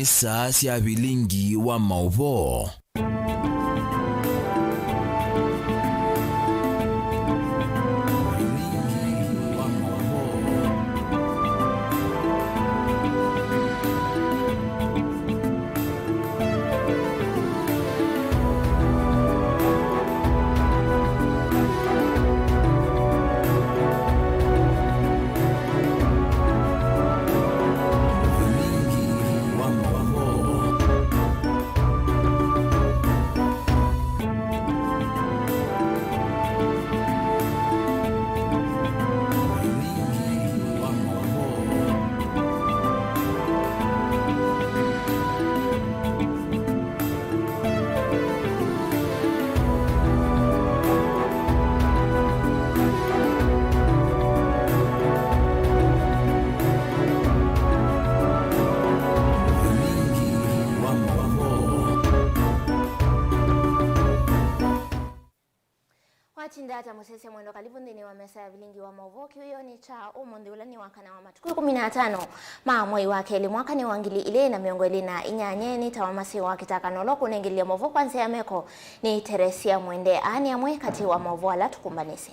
nisa cia Vilingi wa Mauvoo. Wachindata musese mwendo kalibu ndini wa mesa ya Vilingi wa Mauvoo kiyo ni cha umundi ulani wakana wa matukio 15 mwai wakeli mwaka ni wangili ile na miongo ili na inyanye ni tawamasi wa KITAKA noloku nengili ya Mauvoo kwanse ya meko ni Teresia Mwende ani ya mwe kati wa Mauvoo alatukumbanisi.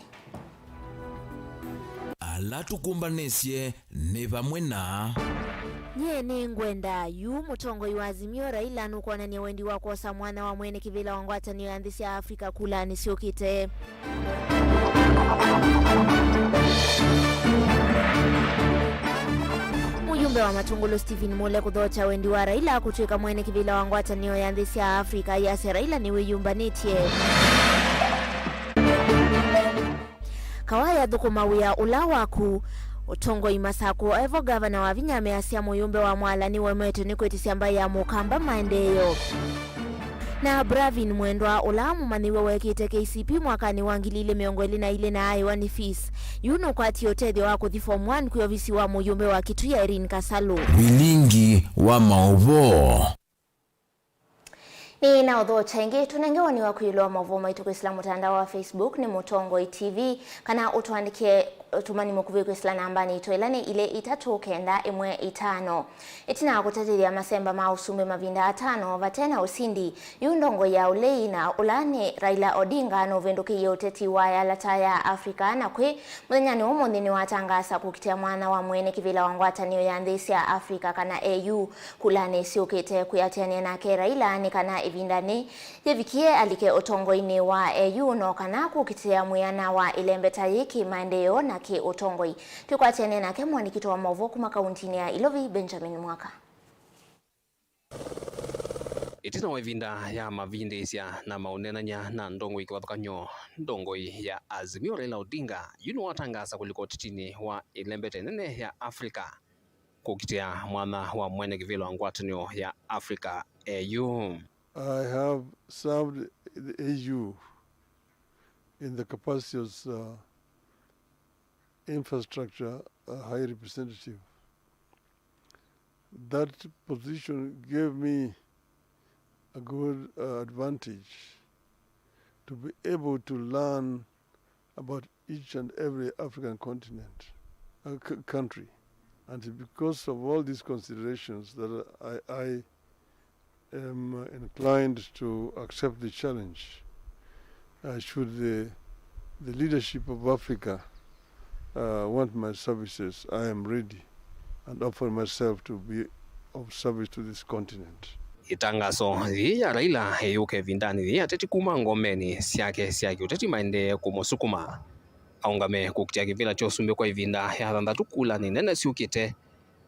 Alatukumbanisye ni vamwe na nye ni ngwenda yu mutongo iwazimio Raila nukwana ni wendi wakosa mwana wa mwene kivila wangwata ni andisi ya Afrika kula ni siokite. Mujumbe wa Matungulu Stephen Mule kudhocha wendi wa Raila kutuika mwene kivila wangwata ni andisi ya Afrika yase Raila ni wiyumbanitie. Kawaya dhukuma wia ulawaku Otongo imasako evo governor wa Vinyame asia muyumbe wa mwala ni wemeto ni kwetisi ambaye ya mukamba maendeyo. Na Bravin mwendwa ulamu maniwe wekite KCP mwakani wangilile miongoli na ile na aiwa ni fees. Yuno kwa tiotedhi wako the form 1 kuyovisi wa muyumbe wa kitu ya Erin Kasalo. Vilingi wa Mauvoo. Ni na odho chenge tunengewa ni wakuiloa Mauvoo maitu kwa Islamu mtandao wa Facebook ni Mutongo TV kana utuandikie tumani mukuvi kwa Islamu nambani itoelani ile itatu kenda imwe itano. Itina kutatili ya masemba mausume mavinda atano vatena usindi yundongo ya ulei na ulane Raila Odinga no venduki yoteti waya lataya Afrika na kwe mwenyani umondi ni watangasa kukitia mwana wa mwene kivila wangwata niyo ya ndesi ya Afrika kana AU kulane siokete kuyatiania na ke Raila ni kana vindani yevikie alike otongo ine wa AU no kana kukitia muyana wa ilembeta yiki maendeyo na ki otongoi. Tukwa tene na ke mwanikito wa Mauvoo kuma kauntini ya Ilovi Benjamin Mwaka. Itina wavinda ya mavindesya na maunenanya na ndongoi kiwathukanyo ndongoi ya Azimio Raila Odinga yuno watangasa kuliko titini wa ilembeta nene ya Afrika kukitia mwana wa mwene kivilo angwatanyo ya Afrika AU. I have served the AU in the capacity as infrastructure high representative. That position gave me a good advantage to be able to learn about each and every African continent, country. And because of all these considerations that I am inclined to accept the challenge. Should the leadership of Africa want my services, I am ready and offer myself to be of service to this continent. Itangazo ya Raila yuke vindani ya teti kuma ngomeni siake uteti maende kumosukuma aungame kukitia kivila chosumbe kwa ivinda ya dhanda tukula ni nene siukite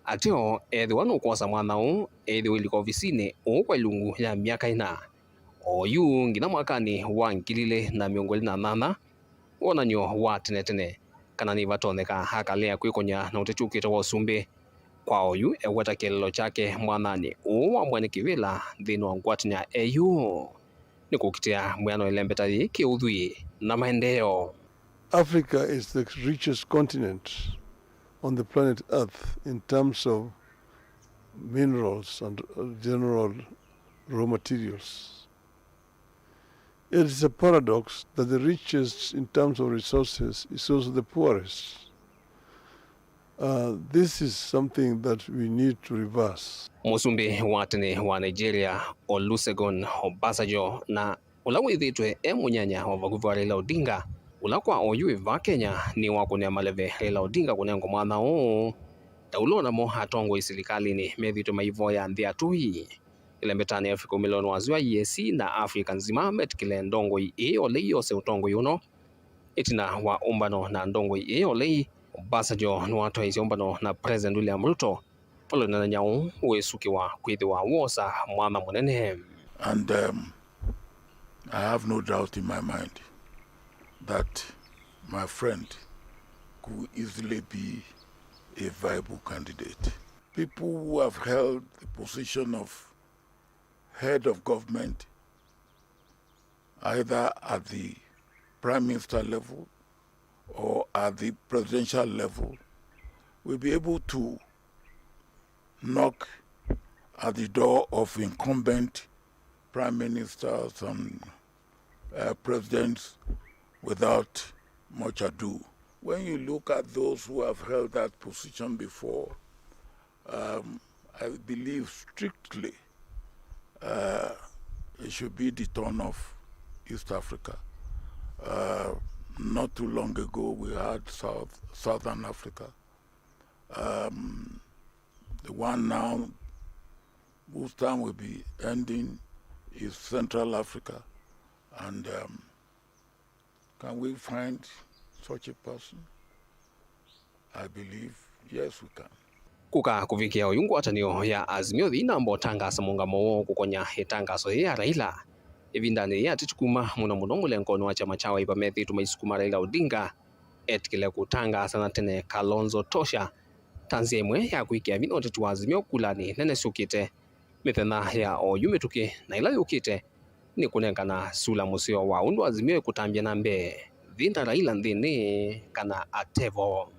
ateo edhi wanu kuwasa mwana u edhi wiliko visine kwa ilungu ya miaka ina oyu ngina mwakani wankilile na miongoli na nana wananyo wa tenetene kana ni vatoneka hakalea kuikonya na utechukita wa usumbe kwa oyu eweta kelelo chake mwanani uwa mwene kivila dhinu wa ngwatinya AU ni kukitia mwano ilembeta ki udhui na maendeo. Africa is the richest continent on the planet Earth in terms of minerals and general raw materials. It is a paradox that the richest in terms of resources is also the poorest. This is something that we need to reverse. Musumbi watene wa Nigeria Olusegun Obasanjo na ulawithitwe munyanya wa vaguvu wa Raila Odinga ulakwa oyui va Kenya ni wakunia maleve Raila Odinga kunengo mwana o taulona mo hatongo serikali ni methitwe maivoya nthi atui ile mbetani Afrika milioni wazua yesi na Afrika nzima metkile ndongo iyo leyo se utongo yuno itina wa umbano na ndongo iyo lei Obasanjo nuwato isi umbano na President William Ruto polo na nyau wesukiwa kwithiwa wosa mwana munene. And I have no doubt in my mind that my friend could easily be a viable candidate. People who have held the position of head of government, either at the prime minister level or at the presidential level, will be able to knock at the door of incumbent prime ministers and presidents without much ado. When you look at those who have held that position before, I believe strictly it should be the turn of East Africa. Not too long ago, we had Southern Africa. The one now whose time will be ending is Central Africa. And can we find such a person? I believe, yes, we can. Kuka kuvikia oyungu atanio ya azimio dhina mbo tangasa mungamo kukonya hitangaso ya Raila. Evindani ya tichukuma muna mulenkono wa chama chawa ipamethi tumaisukuma Raila Odinga. Etkile kutangasa na tene Kalonzo Tosha. Tanzi emwe ya kuikia vino tetu azimio kulani nene sukite. Mithena ya oyumetuki na ila yukite. Ni kunenga na sula musio wa undu azimio kutambia nambe. Vinda Raila ndini kana atevo.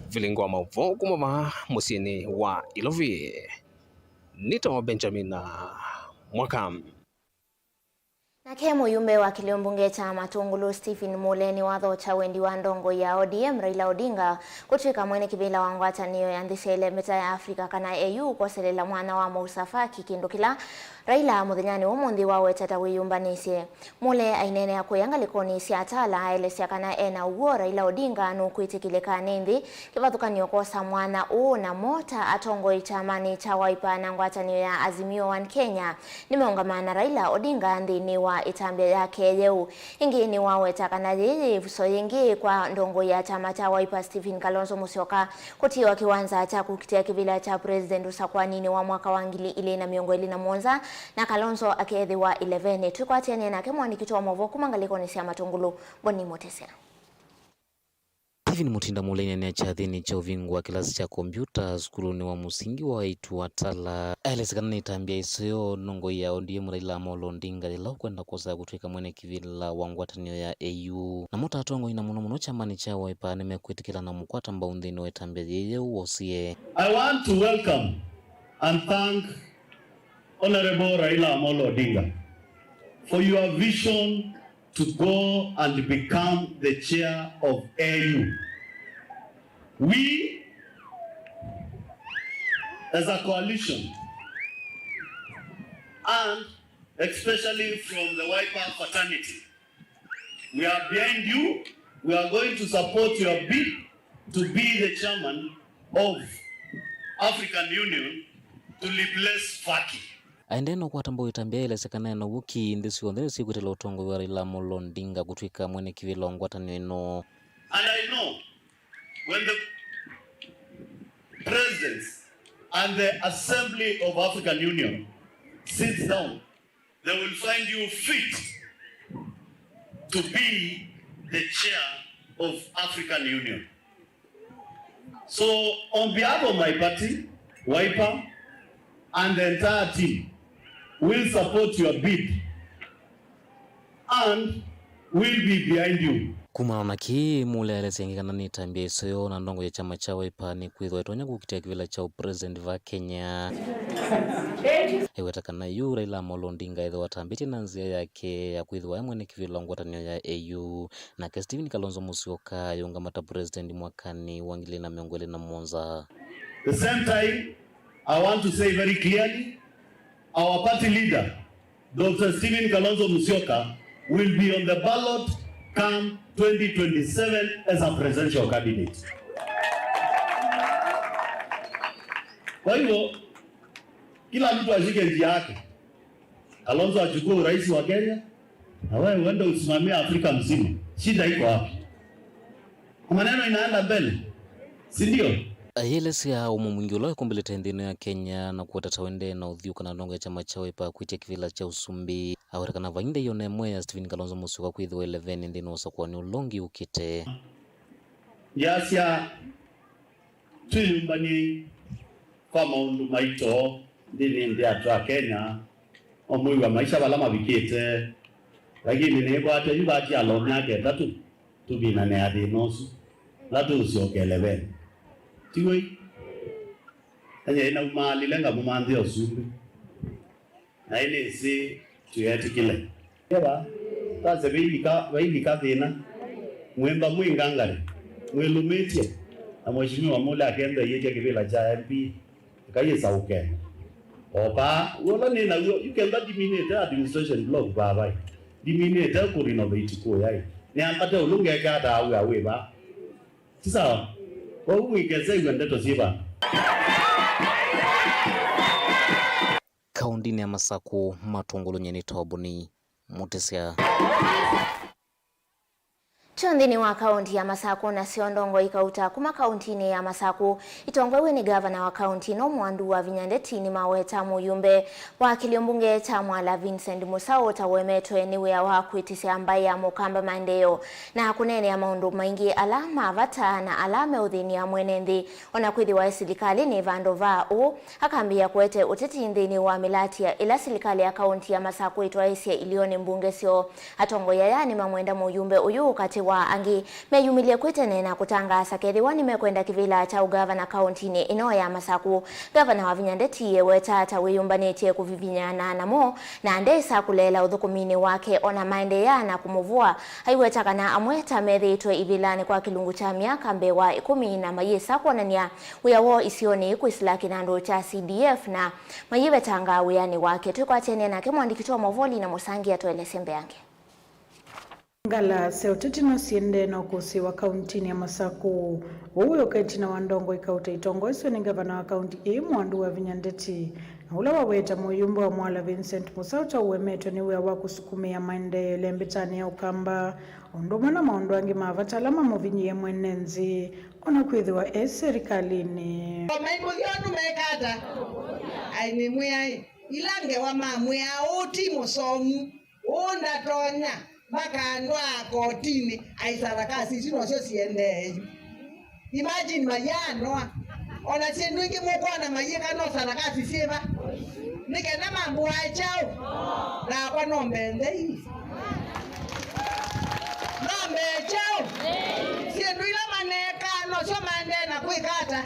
Vilingi wa Mauvoo kumama musini wa Ilovi. Nito Benjamin Mwakam. Nake muyumbe wa kiliumbunge cha Matungulu Stephen Muleni watho cha wendi wa ndongo ya ODM Raila Odinga kutuika mwene kibila wangu ataniyo ya ndishele meta ya Afrika kana AU kwa selela mwana wa Mousafaki kindukila Raila muthinyani umundi wawe tata wiyumbanisye. Mule ainene ya kuyanga likoni si atala aelesya kana ena uwo Raila Odinga nukuitikile kanindi kivathukanio kosa mwana uu na mota atongo ichamani cha waipa na ngwataniyo ya Azimio One Kenya. Nimeungamana Raila Odinga ndini wa itambia yake yeu. Ingi ni wawe takana jiji so ingi kwa ndongo ya chama cha waipa Stephen Kalonzo Musyoka kutiwa kiwanza cha kukitia kivila cha President Usakwanini wa mwaka wangili ili na miongo ili na mwonza na Kalonzo akiedhi wa 11. Tukwatiani na kemwani kituwa Mauvoo kumangaliko ni siya Matungulu Boni Motesea. Stephen Mutinda Muleni ni chathini cha uvingu wa kilasi cha kompyuta skuluni wa musingi wa itu watala. Aelesekana ni tambia isoyo nongo ya ODM Raila Amolo Odinga lila kwenda kosa kutuika mwene kivila wangwatanio ya AU. Na mota atongo ina muno chamani cha waipa nimekuitikila na mkwata mbaundhino we tambia yeye uosie. I want to welcome and thank Honorable Raila Amolo Odinga for your vision to go and become the chair of AU. We, as a coalition, and especially from the Wiper fraternity, we are behind you. We are going to support your bid to be the chairman of African Union to replace Faki. Aendeno kwa tambo itambia ilesekana na wuki ndisi wandere siku telo utongo wa Raila Amolo Odinga kutuika mwene kivila wangwatanio ino. And I know when the presidents and the Assembly of African Union sits down, they will find you fit to be the chair of African Union. So on behalf of my party, Wiper, and the entire team, will support your bid and will be behind you. Kumana na ki mulele sengikana ni tambia isoyo na ndongo ya chama cha Wiper ni kwithwa itonya kukitia kivila cha president va Kenya iwetakana yu Raila Amolo Odinga ithwa tambite na nzia yake ya kwithwa yamwe ni kivila ngwatanio ya AU na ke Stephen Kalonzo Musyoka yungamata president mwakani wa 2027. The same time, I want to say very clearly, our party leader, Dr. Stephen Kalonzo Musyoka, will be on the ballot come 2027 as a presidential candidate. Kwa hivyo, kila mtu ashike njia yake. Kalonzo achukue urais wa Kenya, na wewe uende usimamie Afrika mzima. Shida iko wapi? Maneno inaenda mbele, si ndio? Ayelesia umu mwingi uloe kumbeleta ndino ya Kenya na kuwatata wende na udhiuka na ndongo ya chama cha Wiper kuitia kivila cha usumbi awetakana vainde yone mwe ya Stephen Kalonzo Musyoka kwithwa 11 ndino usakuwa ni ulongi ukite Yasia tuyumbani kwa maundu maito ndini ndi atwa Kenya omui wa maisha balama bikite lakini nebo ate yubachi alomya ke tatu tubina ne adi nosu latu usiokelewe tiwe anye ina umali lenga mumanzi osumbi na ile si tuyati kile yaba taze bilika thina mwemba mwingangare mwelumetie na mheshimiwa Mula akenda yeye kivila cha MP kayesa uke opa wala nina you can eliminate administration block baba eliminate ku renovate ko yai ni apate ulunge kata awe ba sasa kwa uwekeze ndeto ziba kaunti ya Masako matongolo nyeni tobuni mutesia Chondini wa kaunti ya Masako na siondongo ikauta kuma kaunti ya Masako itongwewe ni gavana wa kaunti no mwandu wa Vinyandeti ni maweta muyumbe wa kiliombunge cha Mwala Vincent Musao tawemetwe niwe ya wakuitisi ambaye ya mukamba mandeo na kunene ya maundu maingi alama avata na alame udhini ya mwenendi onakuithi wa silikali ni vandova u akambia kuete uteti ndini wa milati ya ila silikali ya kaunti ya Masako itwaisia ilioni mbunge sio atongo ya yani mamwenda muyumbe uyu kati wa angi meyumilie kwetene na kutangasa kethiwani mekwenda kivila cha ugavana kauntini ino ya Masako gavana wa Vinyandeti yeweta tawiyumbanetie kuvivinyana namo na andesa kulela uthukumini wake ona maende ya na kumuvua haiweta kana amweta methitwe ivilani kwa kilungu cha miaka mbewa 10 na mayesa kuonania wiawo isioni kuisila kinando cha CDF na mayiwe tanga wiani wake tukwatene na kemwandikitwa Mauvoo na Musangi atuelese mbeange ngala seoteti no siende no kusiwa kaunti ya Masako uyo ketina wandongo ikauta itongo iso ni gavana wa kaunti mwandu wa Vinyandeti na ula waweta muyumba wa Mwala Vincent Musao uwemetwe ni wa kusukumia maendeleo lembetani ya ukamba ondomana maondo angi mavatalama muvinyi mwenenzi ona kwithiwa serikalini maimuyonu mekata aini muyai ilange wa mamwe auti musomu onda tonya makandwa kotini aisarakasi sino sio siende imagine mayano ona sindu ingi mukwana mayeka no sarakasi siba nikena mambo achao na kwa nombende chao sindu ila maneka no sio mandena kuikata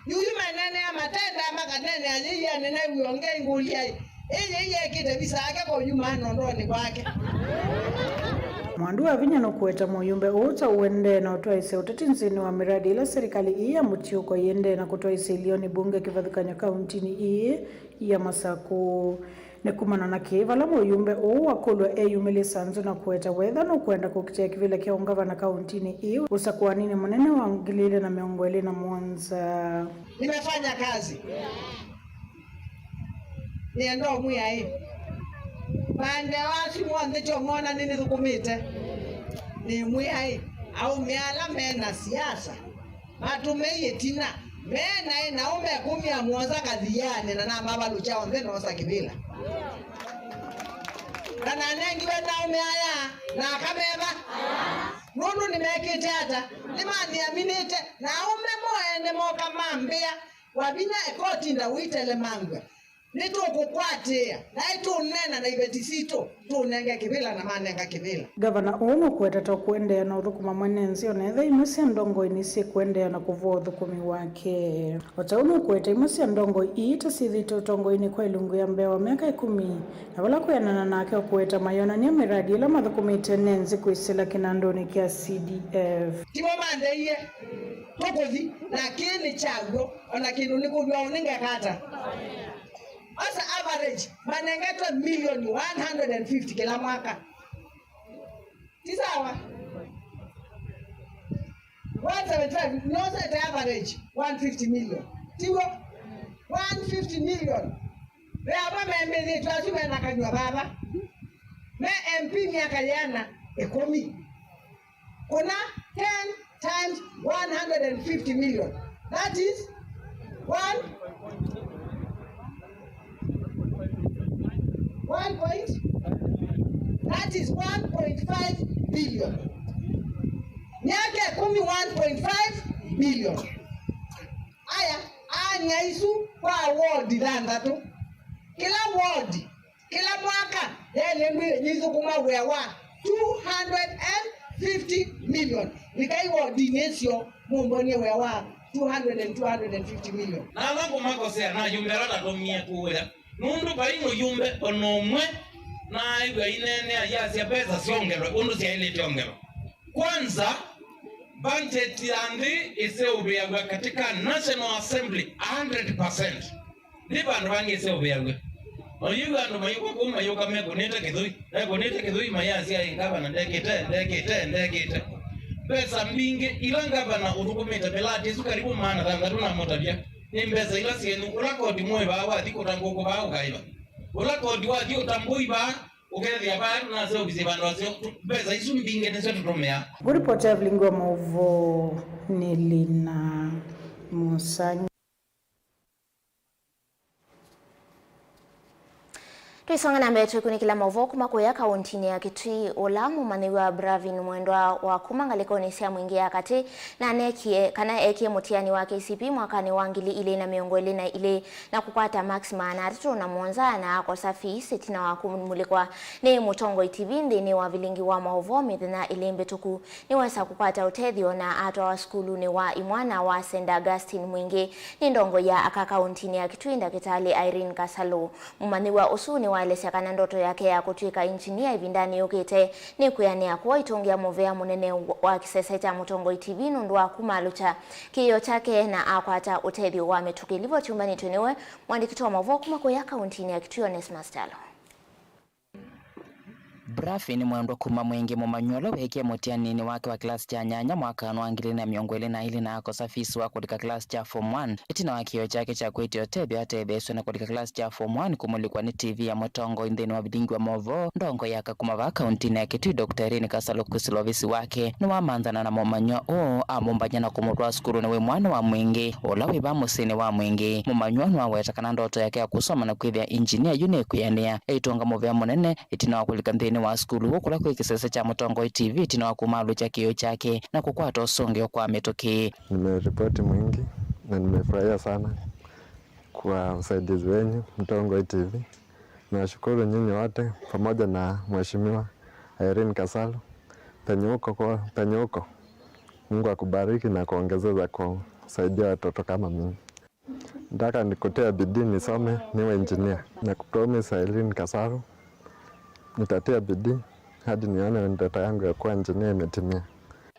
yuyu manene ya matenda makanene aliya nene uonge ngulia iye kite bisake kwa yuma ndoni kwake mwandu wa Vinyano kuweta muyumbe uta uende na utwaise uteti nzini wa miradi ila serikali iya mutiuko yende na kutwaise ilioni bunge kivadhikanya kauntini iye ya Masako nekumana na kivala muyumbe wakulwa eyumili sanzu na kuweta wedha na kuenda kukitia kivile kia ungavana kauntini iyo usakuwa nini mnene wa ngilile na miongweli na Mwanza nimefanya kazi niendo muya hii pande wasi mwande chomona nini thukumite ni muya hii au miala mena siasa matumeye tina mena ina ume kumia mwoza kadhiane na namba baluchao mbeno osa kibila kana nengi wenda ume aya na kameba nunu nimekite hata limani aminite na ume moende moka mambia wabinya ekoti nda uitele mangwe nito kukwatia na ito nena na ibetisito tu nenge kivila na manenga kivila. Gavana Omo kweta kuendea na uthukuma mwenenzi onetha imusia ndongo inisi kuendea na kuvua uthukumi wake. Otaumu kweta imusia ndongo iita sithito utongo ini kwa ilungu ya Mbea wa miaka 10 na wala kuyanana nake kweta mayona ni miradi ila mathukumite nenzi kuisila kinandoni kia CDF. Timo mande iye tokozi lakini chago ona kinu nikujua uninga kata. Asa average manengetwa milioni 150 kila mwaka. Tisawa 175 no set average 150 million. Tiwo 150 million. Baba membe ni twasume na kanywa baba. Me MP miaka yana ekomi. Kuna 10 times 150 million. That is 1 that is 1.5 billion. Miaka 1.5 billion. Aya, anya isu kwa ward landa tu. Kila ward, kila mwaka yale mwizo kuma wewa 250 million. Nikai ward inesio mumbonye wewa 250 million. Na lango makosea na yumbera na domia kuwela. Nundu baino yumbe onomwe na iwe inene ya pesa siongero undu sia ile tiongero. Kwanza budget yandi iseubiyagwa katika National Assembly 100%. Ndiba nwangi iseubiyagwa. Oyuga ndo mayuka kuma yuka meko nita kidhui mayasi ya ingaba na ndekete. Pesa mbinge ilanga bana utukumita pelati su karibu maana thangatuna motabia. Nimbeza ila sienu ulakodi mwe bawa diko tango bawa kaiba. Ulakodi wa dio tambui ba ukethia ba na sio bizibando sio pesa isu mbinge nese tutomea. Ripoti ya Vilingi wa Mauvoo ni Lina Musanyi. Tuisonga na mbele tukunikila Mauvoo kumakuya kauntini ya Kitui Olamu maniwa Bravin mwendwa wa kumangaliko nisia mwingia kati na nekie kana ekie mutiani wa KCP mwakani wangili ile na miongo ile na ile na kupata maxima na atatu na mwonza na kwa safi setina wa kumulikwa ni Mutongo TV ndini wa Vilingi wa Mauvoo mithina ile mbetuku ni wasa kupata utethio na atwa wa skulu ni wa imwana wa St. Augustine mwingi ni ndongo ya akakauntini ya Kitui Ndakitali Irene Kasalo mumaniwa usuni walesya kana ndoto yake ya kutuika injinia ivindani yukite ni kuyania kuwa itungia movea munene wa kisesa cha Mutongo TV nundu wa kumalucha kiyo chake na akwata utethio wa metukilivo chumbani tunewe mwandikiti wa Mauvoo kumakuya kauntini ya Kitui Onesmus Talo. Brafi ni mwendo kuma mwingi mumanyolo weke mutianini wake wa klasi cha nyanya mwaka nwangili na miongwele na ili na ako safisi wa kudika klasi cha Form 1 itina wakio chake cha kweti otebe atebeswe na kudika klasi cha Form 1 kumulikwa ni TV ya Mutongo indeni wa Vilingi wa Mauvoo ndongo yaka kumava kauntini ya Kitui Dr. Irene Kasalo kusilovisi wake ni wamanzana na mumanyo amumbanya na kumurwa skuru ni we mwana wa mwingi ola wiba musini wa mwingi mumanyo nwa weta kana ndoto yake ya kusoma na kwithia engineer yune kuyania eitonga movea munene itina wakulika ndeni wa skulu kula kwa kisesa cha Mutongo TV itina wakumalu cha kiyo chake na kukwata usonge kwa metoki. Nimeripoti mwingi na nimefurahia sana kwa usaidizi wenyu Mutongo TV. Nashukuru nyinyi wote pamoja na mheshimiwa Irene Kasalo penye uko. Mungu akubariki na kuongezeza kwa kusaidia watoto kama mimi. Nataka nikutia bidii nisome niwe engineer na kupromise Irene Kasalo nitatia bidii hadi nione ndoto yangu ya kuwa engineer imetimia.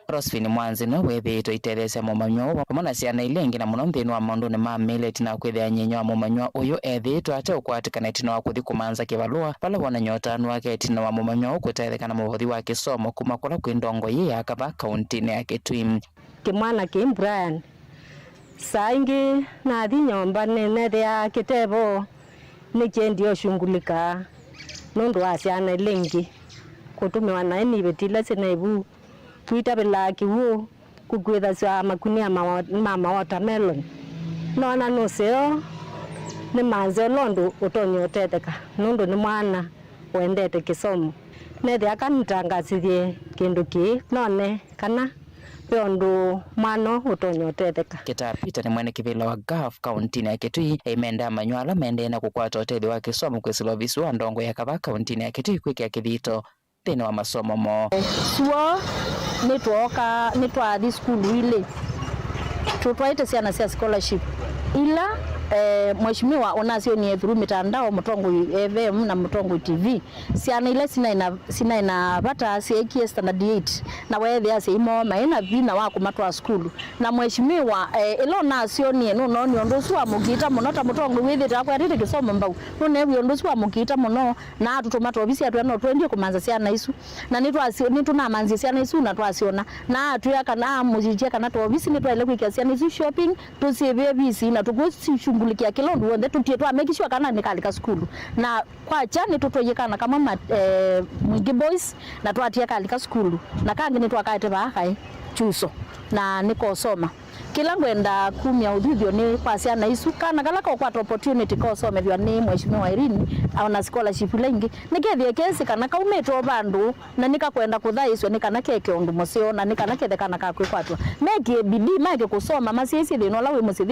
Rosfini mwanzi no wethito iterese mumanyo pamona ciana ilengi na muno nthini wa maundu ni mamile tina kwithia nyenyo wa mumanyo uyu ethitwo ate ukwatikana itina wa kuthi kumanza kibalua pala wona nyotanu wake itina wa mumanyo ukutethekana muhothi wa kisomo kuma kula kwi ndongo yi yakaba kauntini ya Kitui. Kimwana ki Brian saingi na thi nyomba nene thia kitebo ni kendio shungulika nundu wa ciana ilengi kutumiwa na ni betila senaibu kuita belaki wo kukwetha cia makunia mama watermelon nona no seo ni manze londo utonyo teteka nundu ni mwana wendete kisomo nethe akanitangacithie kindu ki none kana peondo mano utonyotetheka. Kitapita ni mwene kivila wa GAF kaunti ya Kitui imenda manywala mende na kukwata utethi wa kisomo kwisilo visu wa ndongo ya kava kaunti ya Kitui kwiki ya kithito thini wa masomo mo. Suo nitwathi skulu ile tutwaite ciana cia scholarship ila mheshimiwa onasio ni through mitandao Mutongo FM na Mutongo TV ciana ile sina ina bata cia standard 8 na wethe ase imo maina vina wa kumatwa skulu na mheshimiwa ilo nasio ni no ndio suwa mugita muno ta Mutongo withi ta kwa rite kisomo mbau no ne ndio suwa mugita muno na atutomato obisi atu no twendie kumanza ciana isu na nituna manzi ciana isu na twasiona na atuya kana mujije kana to obisi nitwaile kwikia ciana isu shopping tusive bisi na tugushungulikia kilondo wonde tutitwa make sure kana nikalika skulu na kwa chani tutoyekana kama mwingi boys na twatia kalika skulu na kangi nitwakaete bakai chuso na niko soma kila ngwenda kumya uthithio ni kwasia na isu kana kala kwa opportunity ko some vya ni mheshimiwa Irene au scholarship lengi nikethie kesi kana kaumeto bandu na nikakwenda kuthaiswa nikana keke undu musio na nikana kethekana kakwe kwatwa meke bidii make kusoma masiesi thino lawe musi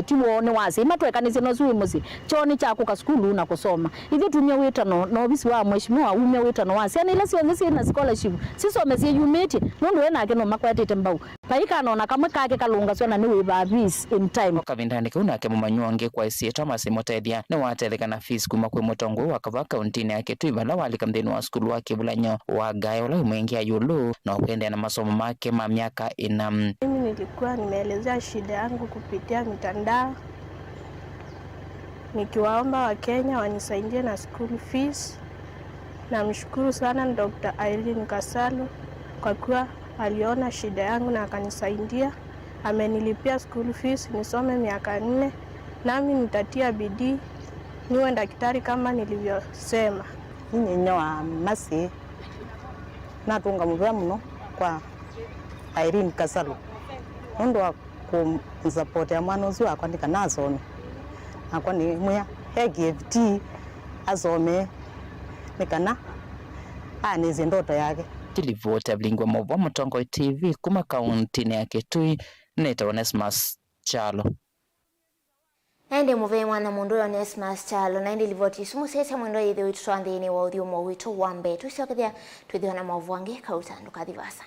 tiwo ni wasi matwekanise no suwi musi choni cha kuka skulu na kusoma ithi tumia witano no bisi wa mheshimiwa umia witano wasi ani ile sionse na scholarship sisome sie yumeti nundu wena ke no makwatete mbau paika no na kama kake kalunga sona ni we bavis in time kavindani kuna ke mumanywange kwa isi Thomas Mutethia ni watetheka na fees kuma kwe Mutongo wa kava kaunti ya Kitui bala walika mthini wa skulu wa Kibulanyo wa gayo la mwengia yulu na kuendelea na masomo make ma miaka ina. Mimi nilikuwa nimeelezea shida yangu kupitia mitandao nikiwaomba Wakenya wanisaidie na school fees. Namshukuru sana Dr. Irene Kasalo kwa kuwa aliona shida yangu na akanisaidia. Amenilipia school fees nisome miaka 4 nami nitatia bidii niwe daktari kama nilivyosema. Mimi nyoa masi natunga muvya muno kwa Irene Kasalo ndo kumsupport ya mwana uzu akwandika nasome akwani mwe gift azome nikana aneze ndoto yake. Tilivota Vilingi wa Mauvoo Mutongo TV kuma kaunti ya Kitui neta Onesmus Chalo. Ende muve mwana mundu ya Onesmus Chalo na ende livoti sumu sese mwendo yithe witu twandhini wa uthio mwa witu wambe tusiokethia twithio na Mauvoo ange kauta ndukathivasa.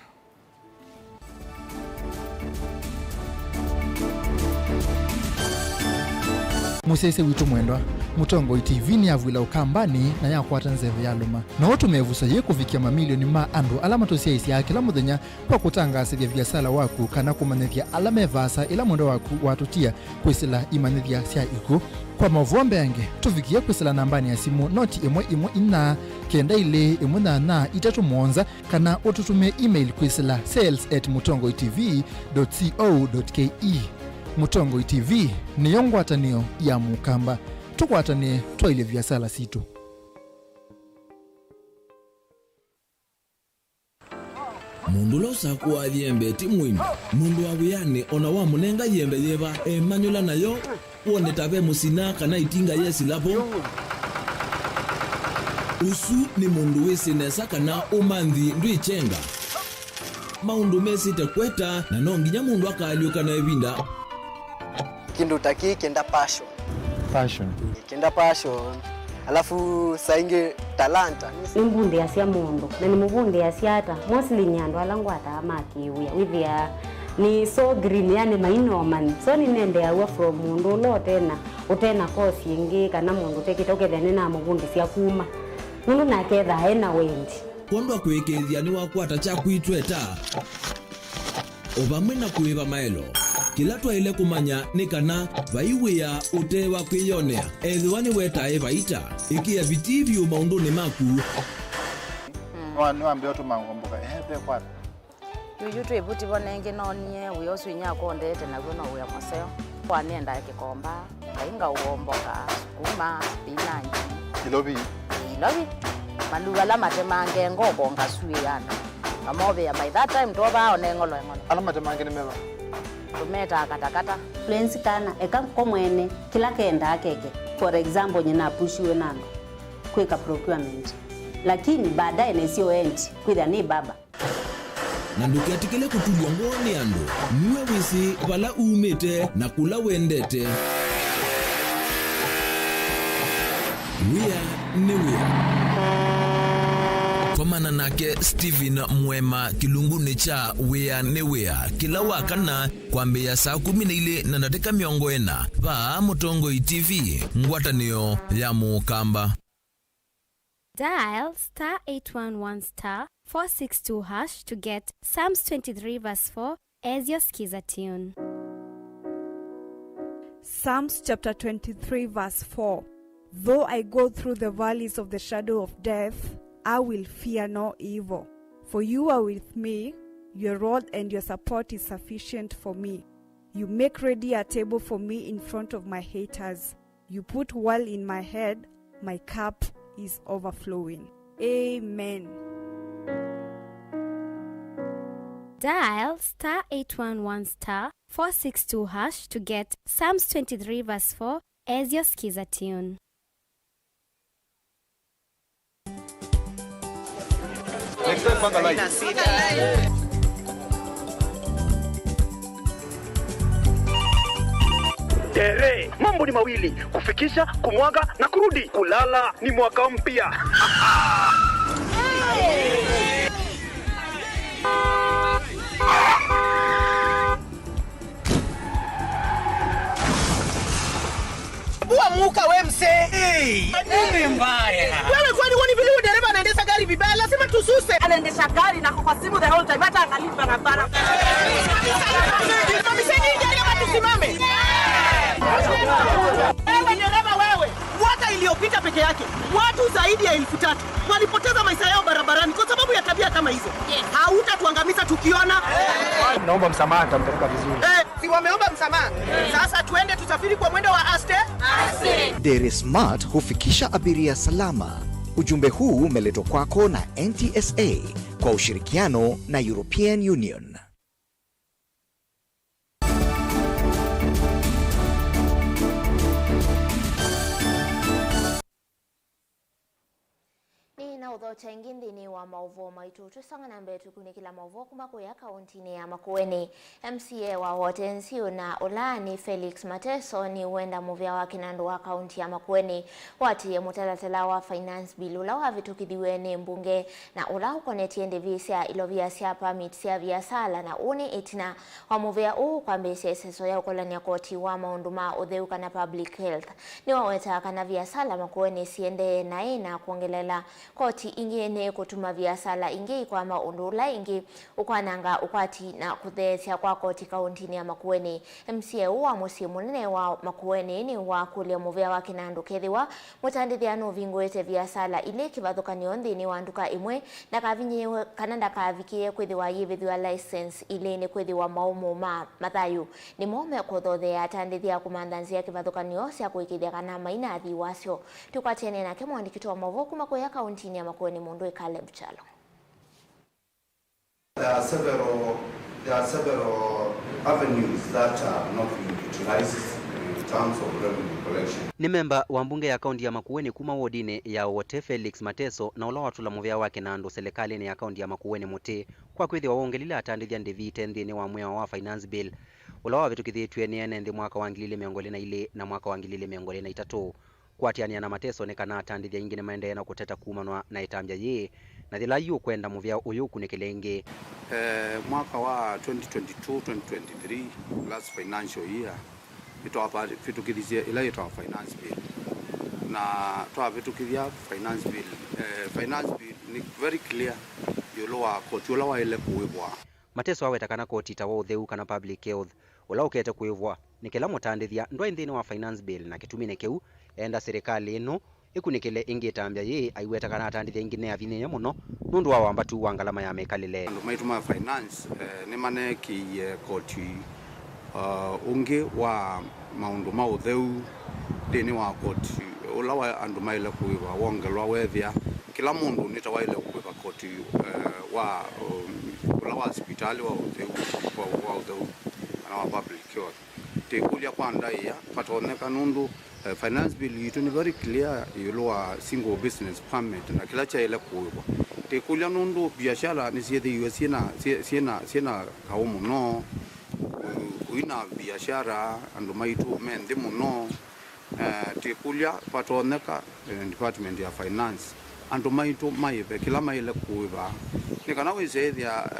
Musese witu mwendwa Mutongo TV ni avwila ukambani na yakwata nzeve ya luma na watu mevusa ye kufikia mamilioni ma andu alama tosia isi ya kila muthenya kwa kutangasithia biasala waku kana kumanithia alama evasa ila mwendo waku watutia kwisila imanithia sia iku kwa Mauvoo mbeange tufikia kwisila nambani ya simu noti imwe ina kenda ile imwe na itatu monza kana ututume email kwisila sales@mutongotv.co.ke. Mutongo TV ni yongwatanio ya mukamba tukwatanie twaile vyasala situ. Mundu losa kuwa yembe timwini mundu wawiyane ona wa munenga yembe yeba manyola nayo uone tabe musina kana itinga yesi lapo usu ni mundu wisinesa kana umanthi ndwichenga maundu mesite kweta na nonginya mundu akaliuka na ebinda kindu taki kenda passion alafu sainge talanta nimbundi asia mundu na nimubundi asiata mostly nyandu alangwata amakiuya withia ni so green yani mainoman so ni nende awa from mundu lo tena course ingi kana mundu tekitokethene na mubundi sia kuma mundu naketha ena wendi kondwa kwekethia ni wakwata cha kuitweta obamwe na kuiva maelo kila twaile kumanya ni kana vaiwia utewa kwiyonea ethiwani wetae vaita ikia vitivyo maunduni maku niwambia otu mangomboka pe kwata yuyu twivuti vonenge nonie uyoswinya kondete naguo no uya museo kwanenda kikomba kainga uomboka sukuma spinach ilovi maluga la matemange ngoko ngasuyana amobe by that time toba onengolo ala matemange nimeva tumeta katakata fluency kana eka komwene kila kenda akeke for example nyina pushiwe nano kweka procurement lakini baadaye nesio end kwida ni baba na ndukiatikile kutulwa ngoni andu niwe wisi vala umite na kula wendete. Wia ni wia. Komana nake Steven Mwema kilunguni cha Wia ni Wia kila wakana kwambia saa 12 na dakika 40 va Mutongo TV ngwatanio ya mukamba. Dial *811*462# to get Psalms 23 verse 4 as your skiza tune. Psalms chapter 23 verse 4. Though I go through the valleys of the shadow of death, I will fear no evil. For you are with me, your rod and your support is sufficient for me. You make ready a table for me in front of my haters. You put oil in my head, my cup is overflowing. Amen. Dial *811*462# to get Psalms 23 verse 4 as your skiza tune. Tere, mambo ni mawili, kufikisha, kumwaga na kurudi. Kulala ni mwaka mpya. Muka we mse. Nini mbaya? Wewe kwani wani vile dereva anaendesha gari vibaya lazima tususe. Anaendesha gari na kwa simu the whole time hata angalia barabara. Mamiseni gari ama tusimame. Wewe dereva wewe. Mwaka iliyopita peke yake watu zaidi ya 1000 walipoteza maisha yao barabarani kwa sababu ya tabia kama hizo. Hautatuangamiza tukiona. Naomba msamaha nitampeleka vizuri. Si wameomba msamaha. Sasa tuende tusafiri kwa mwendo wa aste. Dere Smart hufikisha abiria salama. Ujumbe huu umeletwa kwako na NTSA kwa ushirikiano na European Union. Na udhocha ingindi ni wa Mauvoo maitu tusanga na mbetu kunikila Mauvoo kumako ya kauntini ya Makueni. MCA wa Wotensio na Olani Felix Mateso ni uenda muvya wa kinandu wa kaunti ya Makueni wati ya mutalatala wa finance bill ula wa vitu kithiweni mbunge na ula ukonetiende visia ilovia siapa mitsia vya sala na uni itina wa muvya kwa mbesi eseso ya ukolani ya koti wa maunduma udheuka na public health ni waweta kana vya sala Makueni siende na ina kuongelela koti ingine kutuma vya sala ingi kwa maundula ingi ukwananga ukwati na kuthesya kwa koti kauntini ya Makueni. MCA wa musimu nene wa Makueni ni wa kulia muvya wa kinandu kethiwa mutandithiano vingwete vya sala ile kivathukanio nthini wa nduka imwe na kavinyewe kananda kavikie kwithiwa yivithiwa license ile ni kwithiwa maumu ma mathayu ni mome kuthothea atandithia kumanthanzia kivathukanio cia kuikithia kana mainathi wasio tukwatene na kemwandikitwa wa Mauvoo kumako ya kauntini ya Makueni mundu ikale buchalo. There are several avenues that are not being utilized in terms of revenue collection. Ni memba wa mbunge ya kaunti ya Makueni kuma wodine ya wote Felix Mateso na ula watula muvya wake na ando serikali ni ya kaunti ya Makueni muti kwa kwithi wa wongelila atandithia ndivite nthini wa mwea wa finance bill ula wa vitu kithitwe ni ene nthi mwaka wa 2022 na mwaka wa 2023 kwatiania na Mateso ne kana atandithia ingine maendeleo na kuteta kumanwa na itambya ye na thila yu kwenda muvya uyu kunekelenge mwaka wa 2022-2023 last financial year itwa vitukithia ila itwa finance bill na twa vitukithia finance bill ni very clear yulowa koti ulawa ile kuwibwa. Mateso awetakana koti tawo utheu kana public health ula ukete kuwibwa nikela mutandithia ndwa nthini wa finance bill na kitumine keu enda serikali ino ikunikele ingetambya ye aiwetakana atandithia ingine ya vinenya muno nundu wa wambatu wa ngalama ya mekalile maituma finance ni maneki koti unge wa maundu ma utheu dini wa koti ula wa andu maile kuiva wongelwa wethia kila mundu nitawaile kuiva koti wa ula wa hospitali wa utheu na wa public health tekulia kwanda ya patoneka nundu finance bill yitu ni very clear yulo wa single business permit na kila cha ile kuiva tikulia nundu biashara ni siethiwe sina kau muno kuina biashara andu maitu mendi muno tikulia patoneka department ya finance andu maitu maive kila maile kuiva nikana wisethia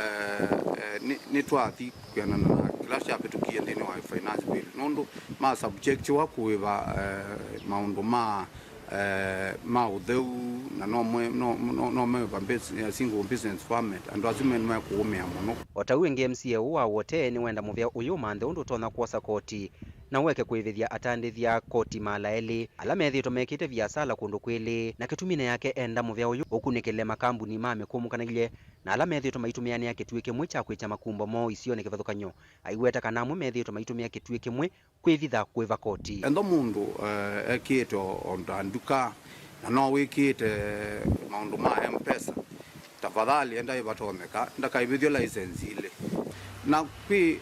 ni twathi kwianana na kila chapetukie ndini wa finance bill nundu ma subject wa kuiva maundu ma utheu na no single business format andu azume no kuumia muno Otau ingi MCA wa wote ni wenda muvya uyu manthe undu tona kuosa koti na weke kuivithia atandithia koti malaeli ala methito mekite biasala kundu kwili na kitumine yake enda muvya uyu ukunikile makambuni mekumukanile na ala methito maitumiani yake tuike mwe cha kwicha makumbo mo isio ni kivathukanyo aiweta kana mwe methito maitumia kituike mwe kwivitha kuiva koti endo mundu ekito ondanduka na no wikite maundu ma M-Pesa tafadhali enda ivatoneka ndakaivithio license ile na kwi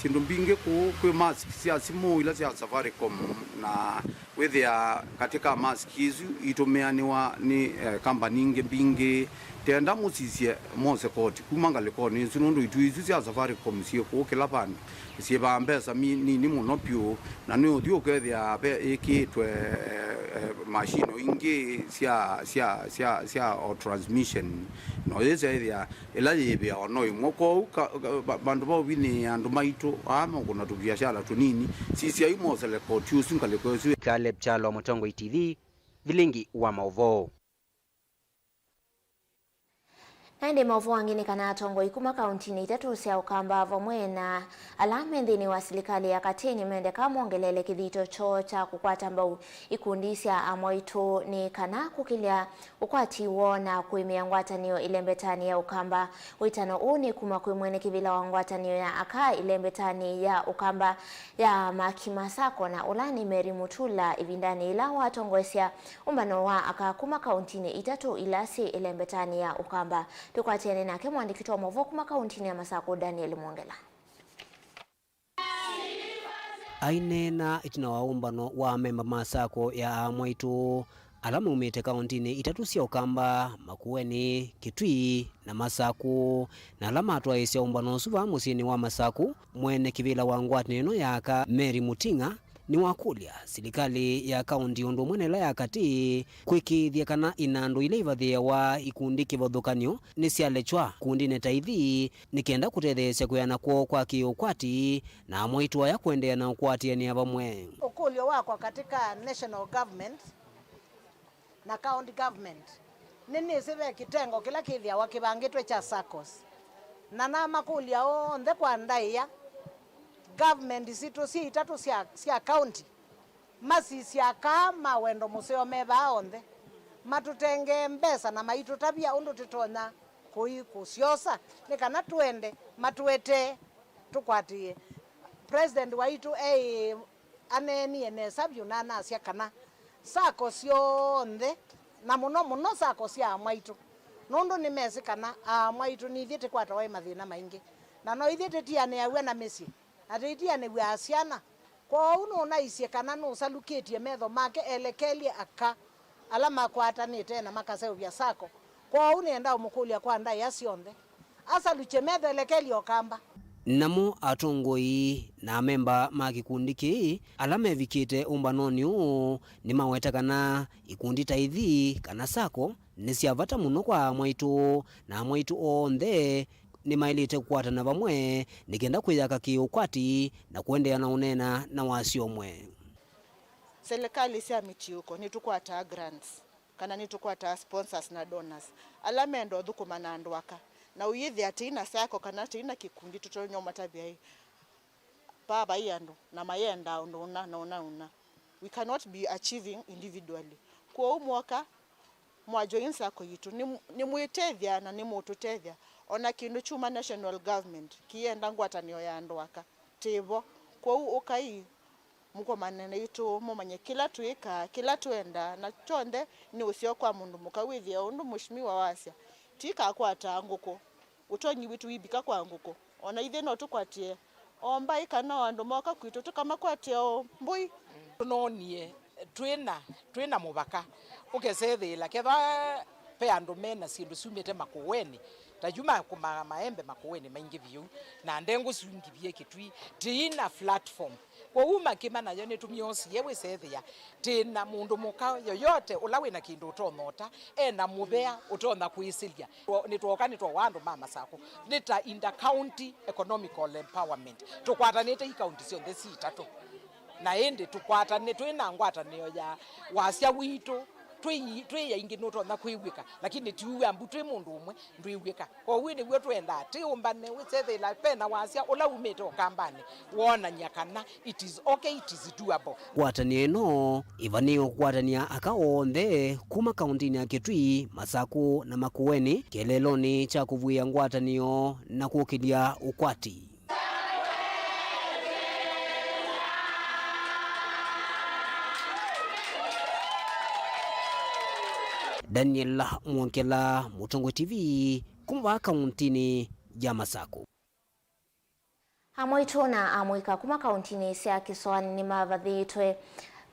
sindu mbingi kwi mask cia simu ila cia Safaricom na withia katika mask hizo itumianiwa ni company ingi mbingi tenda musisie mose koti kumangale koni sunundu ituizu cia Safaricom cie kukila pandu cie bambesa ni muno pyu na ni uthio kethia be ikitwe machine ingi cia transmission no yesethia ila yibia ono imoko bandu bo bini andu maitu ama kuna tu biashara tunini sisi aimosele koti usinkale kwesu Caleb Chalo Mutongo TV Vilingi wa Mauvoo Naende Mauvoo angine kana atongo ikuma kauntini itatu cia ukamba vamwe na alame nthini wa serikali ya katini mende kamongelele kithito cho cha kukwata mbau ikundisya amoitu ni kana kukilia ukwati wona kuimia ngwatanio ilembetani ya ukamba witano uni kuma kwimwene kivila wa ngwatanio ya aka ilembetani ya ukamba ya makimasako na ulani Meri Mutula ivindani ila watongoesya umbano wa aka kuma kauntini itatu ilasi ilembetani ya ukamba tukwatiane nake mwandiki wa Mauvoo kuma kauntini ya Masako Daniel Mwongela aine na itina wa umbano wa memba Masako ya mwaitu alama umete kauntini itatu cia ukamba Makueni Kitui na Masaku na alama atwaisya umbano suva musini wa Masaku mwene kivila wa ngwatanio yaka Meri Mutinga ni wakulia serikali ya kaunti undu mwenela ya kati kwikithia kana inandu ile ivathia wa ikundi kivathukanio ni cialechwa kundi ne taithi nikenda kutetheesya kuyana kwo kwa kiukwati na mwaitwa ya kuendea na ukwati ni avamwe ukulio wako katika national government na county government nini sive kitengo kila kithia wakivangitwe cha SACCOS na makulia onthe kwa ndaia government situ si itatu cia county masi cia kama wendo museo meva onthe matutenge mbesa na maitu tabia undu titonya kusiosa ni kana tuende matuete tukwatie president waitu aneni ene sabyu na nasia kana sako sionthe na muno sako cia mwaitu nundu ni mesi kana mwaitu ni thite kwata wai mathina maingi na no ithite tiane awe na mesi atitia ni wiasiana kwa uno na isie kana no saluketie metho make elekelie aka alama kwatanite na makaseo vya sako kwa uno enda umukulia kwa ndai asionthe asaluche metho elekelie okamba namo atongoi na memba makikundi ki alama evikite umbanoni uu ni maweta kana ikundi taithi kana sako ni ciavata muno kwa mwaitu na mwaitu onthe ni mailite kukwatana vamwe nikenda kwiyaka kiukwati na kuendea na unena na wasio mwe serikali cia mitiuko nitukwata grants kana nitukwata sponsors na donors alamendo thukuma na andwaka na uyithi atina sako kana tina kikundi tutonyo matabia hii baba yandu na mayenda una we cannot be achieving individually kwa umwaka mwajoin sako yitu ni mwitethia na ni mututethia ona kindu chuma national government kienda ngwatanio ya andwaka tivo kwa ukai muko manene yitu mumanye kila tuika kila tuenda na chonde ni usio kwa mundu mukawithia undu mushimiwa wasya tika kwata nguko utonyi witu ibika kwa nguko ona ithe no tukwatie omba ikana andu moka kwitu tukama kwatie mbui tunonie twina mubaka ukesethila ketha pe andu mena sindu sumite makuweni tajuma kuma maembe makuweni maingi vyu na ndengo sungivie kitwi tina platform kwa uma kimana yone tumiosi yewe sethia tina mundu muka yoyote ulawe na kindu utonota na mubea utona kuisilia nitwoka wandu mama sako nita in the county economical empowerment tukwatanite county cionthe citatu na ende tukwatane twina ngwatanio ya wasia wito twi ya ingi nutona kuiwika lakini tiwe ambu twi mundu umwe ndwiwika kwa wini gwe twenda ti umbane withethe la pena wasia ula umete okambane wona nyakana it is okay, it is doable. Kwatania ino ivanio kwatania akaonthe kuma kaunti ya Kitui, Masaku na Makueni keleloni cha kuvuia ngwatanio na kuokilia ukwati. Daniel Mwankela, Mutongo TV, kuma kauntini ya Masaku. Hamwe na amwika kuma kauntini cia Kiswani ni mavathitwe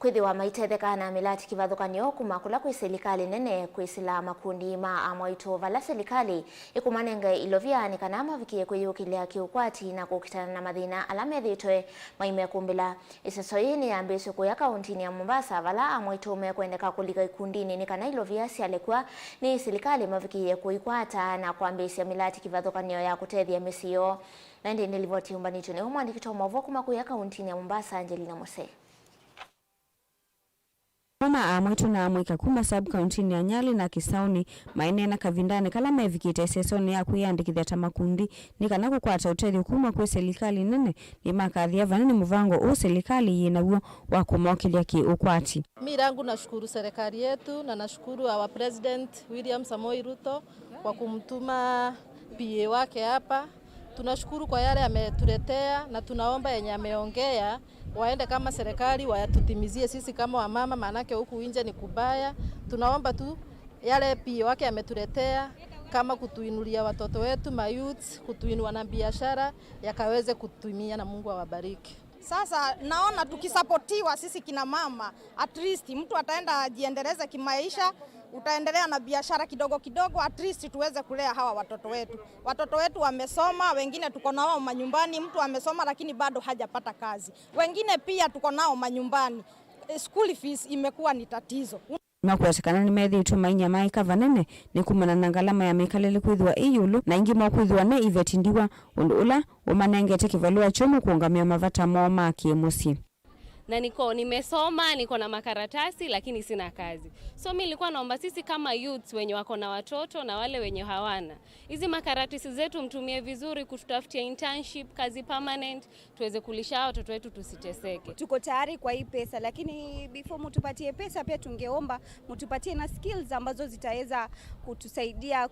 kwithiwa maitetheka na milati kivathukanio kuma kula kwi serikali nene kwisila makundi ma amwaito vala serikali ikumanenge iloviani kana mavikie kwiyukilia kiukwati na kukitana na mathina ala methitwe maime kumbila iseso ini yambiswe kuya kauntini ya Mombasa vala amwaito mekwendeka kulika ikundini ni kana ilovia sialekwa ni serikali mavikie kuikwata na kuambisia milati kivathukanio ya kutethia misio na ndi nilivoti umbanito ni humwandikito Mauvoo kuma kuya kauntini ya Mombasa. Angelina Mose. Mama amwitu na amwika kuma sub county ya Nyali na Kisauni maene na Kavindani kala mevikite sesoni ya kuyandikithia ta makundi ni kana kukwata utethi kuma kwi serikali nene ni makathia vanini muvango u serikali yinaguo wa kumokilia ki ukwati. Mimi rangu nashukuru serikali yetu na nashukuru our president William Samoei Ruto kwa kumtuma PA wake hapa. Tunashukuru kwa yale ametuletea na tunaomba yenye ameongea waende kama serikali wayatutimizie sisi kama wamama, manake huku nje ni kubaya. Tunaomba tu yale PA wake ametuletea kama kutuinulia watoto wetu mayouth, kutuinua na biashara yakaweze kutumia na Mungu awabariki. Sasa naona tukisapotiwa sisi kina mama, at least mtu ataenda ajiendeleze kimaisha, utaendelea na biashara kidogo kidogo, at least tuweze kulea hawa watoto wetu. Watoto wetu wamesoma, wengine tuko nao manyumbani, mtu amesoma lakini bado hajapata kazi. Wengine pia tuko nao manyumbani, school fees imekuwa ni tatizo. Makuasikana ni methitwe mainya maika vanene ni kumana na ngalama ya mikalele kwithwa iyulu na ingi makwithwa ne ivetindiwa undu ula umanengete kivalua chomo kuungamia mavata moma kiemusi. Na nimesoma, niko na makaratasi lakini sina kazi. So mimi nilikuwa naomba sisi kama youths wenye wako na watoto na wale wenye hawana, hizi makaratasi zetu mtumie vizuri kututafutia internship, kazi permanent, tuweze kulisha watoto wetu tusiteseke. Tuko tayari kwa hii pesa, lakini before mtupatie pesa pia tungeomba mtupatie na skills ambazo zitaweza kutusaidia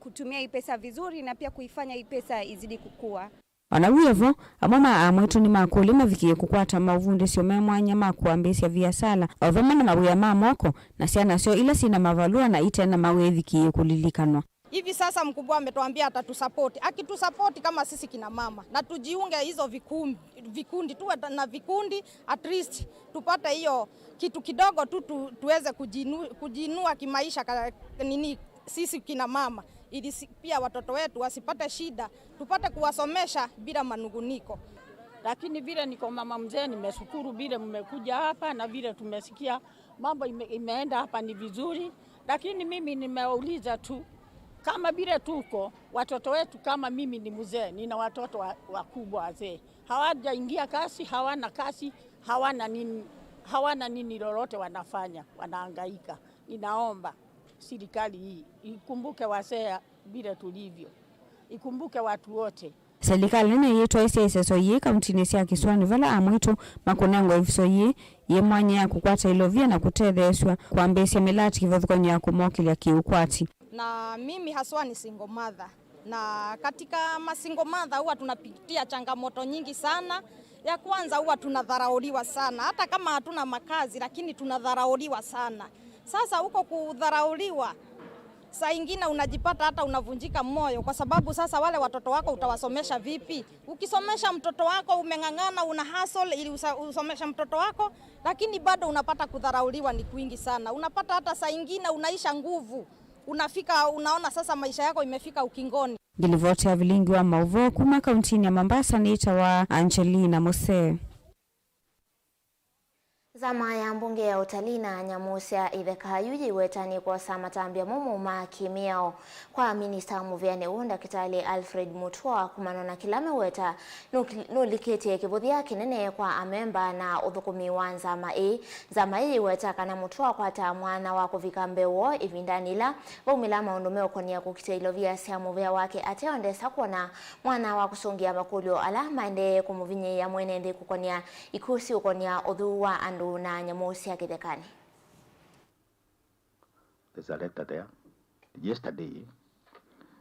kutumia hii pesa vizuri na pia kuifanya hii pesa izidi kukua. Wanawiyevo, amama amwitu ni makulima vikie kukwata mavundi sio memwanya makuambisia biashara. Ovema na mawe ya mamoko na siana sio ila sina mavalua na ite na mawe vikie kulilikanwa. Hivi sasa mkubwa ametuambia atatusupport. Akitusupport kama sisi kina mama na tujiunge hizo vikundi tuwe na vikundi, at least tupate hiyo kitu kidogo tu tuweze kujinua kimaisha nini sisi kina mama, ili pia watoto wetu wasipate shida, tupate kuwasomesha bila manunguniko. Lakini vile niko mama mzee, nimeshukuru vile mmekuja hapa na vile tumesikia mambo imeenda hapa ni vizuri. Lakini mimi nimeuliza tu kama vile tuko watoto wetu, kama mimi ni mzee, nina watoto wakubwa wazee, hawajaingia kasi, hawana kasi, hawana nini lolote wanafanya, wanahangaika. Ninaomba serikali hii ikumbuke wasea bila tulivyo, ikumbuke watu wote. Serikali nene yetu ICSO ye kaunti ya Kiswani vala amwitu makunengo ifso ye mwanya ya kukwata ilovia na kutetheswa kuambisia milati kivathukanyo ya kumokilia kiukwati. Na mimi haswa ni single mother, na katika single mother huwa tunapitia changamoto nyingi sana. Ya kwanza huwa tunadharauliwa sana, hata kama hatuna makazi lakini tunadharauliwa sana. Sasa huko kudharauliwa, saa ingine unajipata hata unavunjika moyo, kwa sababu sasa wale watoto wako utawasomesha vipi? Ukisomesha mtoto wako umeng'ang'ana, una hustle ili usomesha mtoto wako, lakini bado unapata kudharauliwa ni kwingi sana. Unapata hata saa ingine unaisha nguvu unaona sasa maisha yako imefika ukingoni. Gilivoti ya Vilingi wa Mauvoo kuma kauntini ya Mombasa ni itawa Angelina Mose. Zama ya mbunge ya utalii na nyamusia itheka yuji wetani kwa samatambia mumu makimiao kwa minista muviane unda kitali Alfred Mutua kumanona kilame weta nuliketi kibuthia kinene kwa amemba na uthukumi wa zama ii weta kana Mutua kwa ta mwana wa kuvika mbewo ivindanila vaumila maundumeo konia kukiteilo vya sia muvia wake ateondesa kuona mwana wa kusungia makulio ala maende kumuvinye ya mwenende kukonia ikusi ukonia udhu wa andu na nyamusia kitekani. There's a letter there. Yesterday,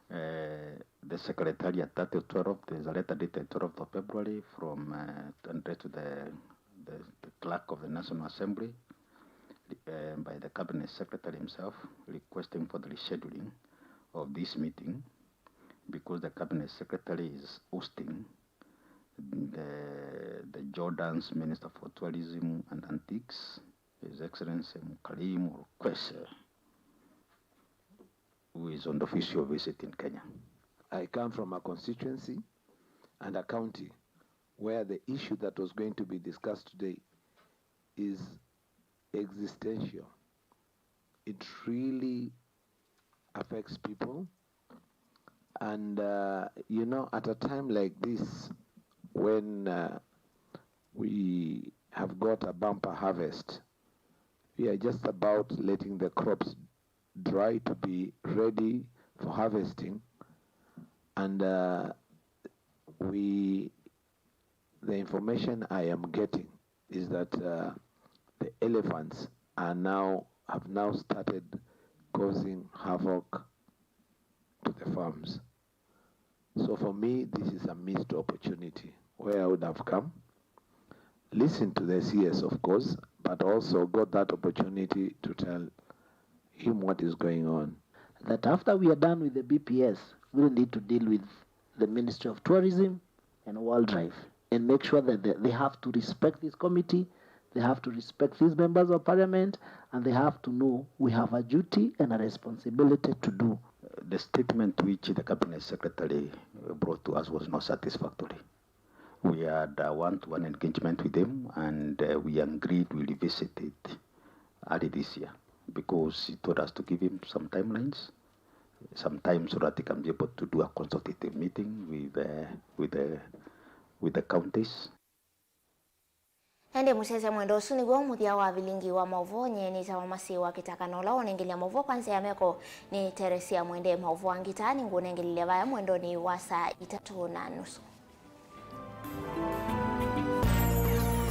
the secretariat dated 12th, there's a letter dated 12th of February from to the clerk of the National Assembly by the cabinet secretary himself requesting for the rescheduling of this meeting because the cabinet secretary is hosting the Jordan's Minister for Tourism and Antiques, His Excellency Karim Kwese, who is on the official visit in Kenya. I come from a constituency and a county where the issue that was going to be discussed today is existential. It really affects people. And, you know, at a time like this, when we have got a bumper harvest, we are just about letting the crops dry to be ready for harvesting, and the information I am getting is that the elephants have now started causing havoc to the farms. So for me, this is a missed opportunity where I would have come, listened to the CS, of course, but also got that opportunity to tell him what is going on. That after we are done with the BPS, we'll need to deal with the Ministry of Tourism and Wildlife and make sure that they have to respect this committee, they have to respect these members of parliament, and they have to know we have a duty and a responsibility to do. The statement which the cabinet secretary brought to us was not satisfactory. We had a one-to-one engagement with him, and we agreed we'll revisit it early this year because he told us to give him some timelines, some time so that he can be able to do a consultative meeting with the counties. Hende musese mwendo suniguo muthia wa Vilingi wa Mauvoo nyeni za wamasi wa KITAKA nola onengelia Mauvoo kwanza ya meko ni Teresia mwende Mauvoo angitani ngunengelia vaya mwendo ni wasa 3:30.